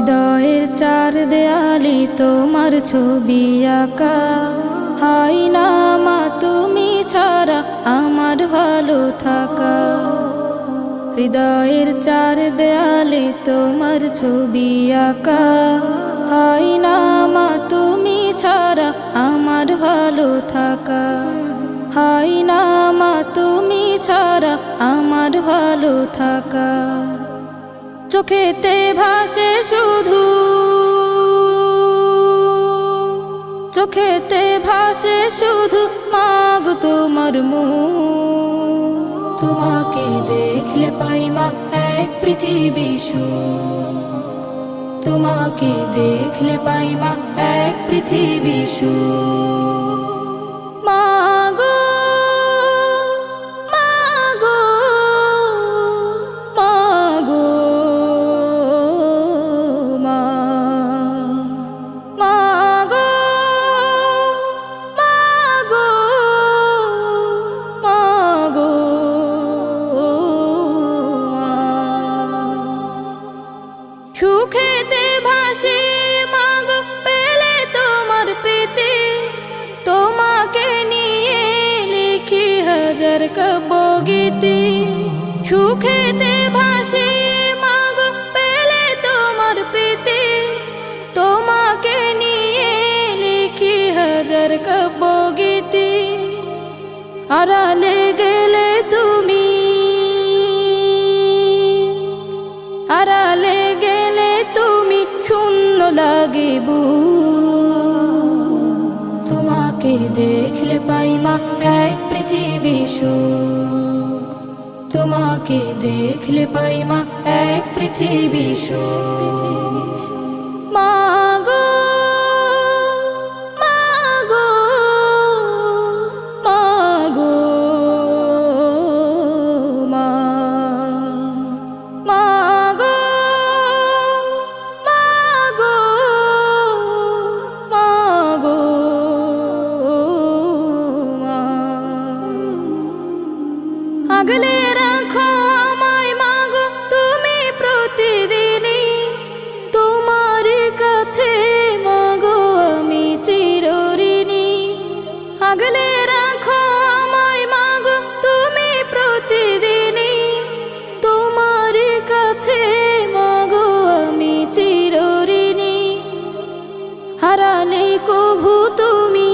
হৃদয়ের চার দেয়ালে তোমার ছবি আঁকা, হাই না মা তুমি ছাড়া আমার ভালো থাকা। হৃদয়ের চার দেয়ালে তোমার ছবি আঁকা, হাই না মা তুমি ছাড়া আমার ভালো থাকা। হাই না মা তুমি ছাড়া আমার ভালো থাকা। চোখেতে ভাসে শুধু, চোখেতে ভাসে শুধু মাগো তোমার মুখ। তোমাকে দেখলে পাই মা এক পৃথিবী সুখ। তোমাকে দেখলে পাই মা এক পৃথিবী সুখ। মাগো মাগো মাগো মা, মাগো মাগো মাগো মা। সুখেতে ভাসি মাগো পেলে তোমার প্রীতি, তোমাকে নিয়ে লিখি হাজার কাব্যগীতি। সুখেতে ভাসি মাগো পেলে তোমার প্রীতি, তোমাকে নিয়ে লিখি হাজার কাব্যগীতি। আড়ালে গেলে তুমি, আড়ালে গেলে তুমি শূন্য লাগে বুক। তোমাকে দেখলে পাই মা এক পৃথিবী সুখ। তোমাকে দেখলে পাই মা এক পৃথিবী সুখ। মাগো মাগো মাগো মা, মাগো মাগো মাগো মা। আগলে রাখো আমায় মাগো তুমি প্রতিদিনই, তোমার কাছে মাগো আমি চিরঋণী। আগলে রাখো আমায় মাগো তুমি প্রতিদিনই, তোমার কাছে মাগো আমি চিরঋণী। হারালে কভু তুমি,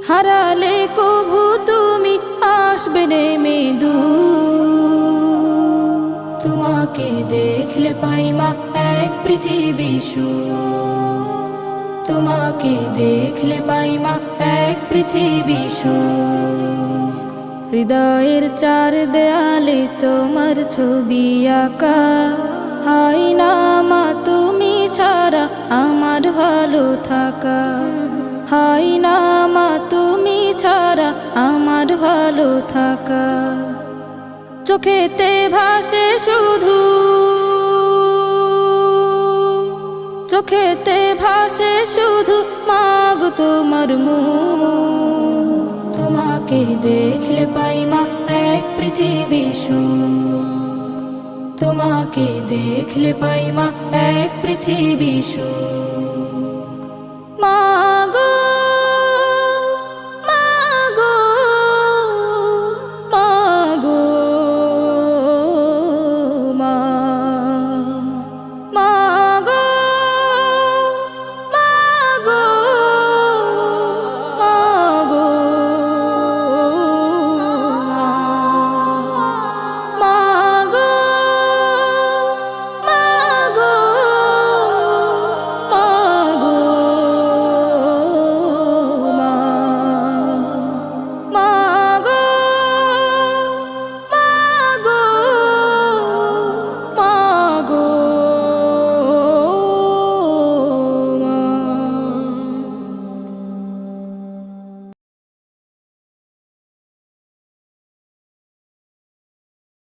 হারালে কভু তুমি আসবে নেমে দূর। তোমাকে দেখলে পাই মা এক পৃথিবী সুখ। তোমাকে দেখলে পাই মা এক পৃথিবী সুখ। হৃদয়ের চার দেয়ালে তোমার ছবি আঁকা, হাই না মা তুমি ছাড়া আমার ভালো থাকা। হাই না মা তুমি ছাড়া আমার ভালো থাকা। চোখেতে ভাসে শুধু, চোখেতে ভাসে শুধু মাগো তোমার মুখ। তোমাকে দেখলে পাই মা এক পৃথিবী সুখ। তোমাকে দেখলে পাই মা এক পৃথিবী সুখ। মাগো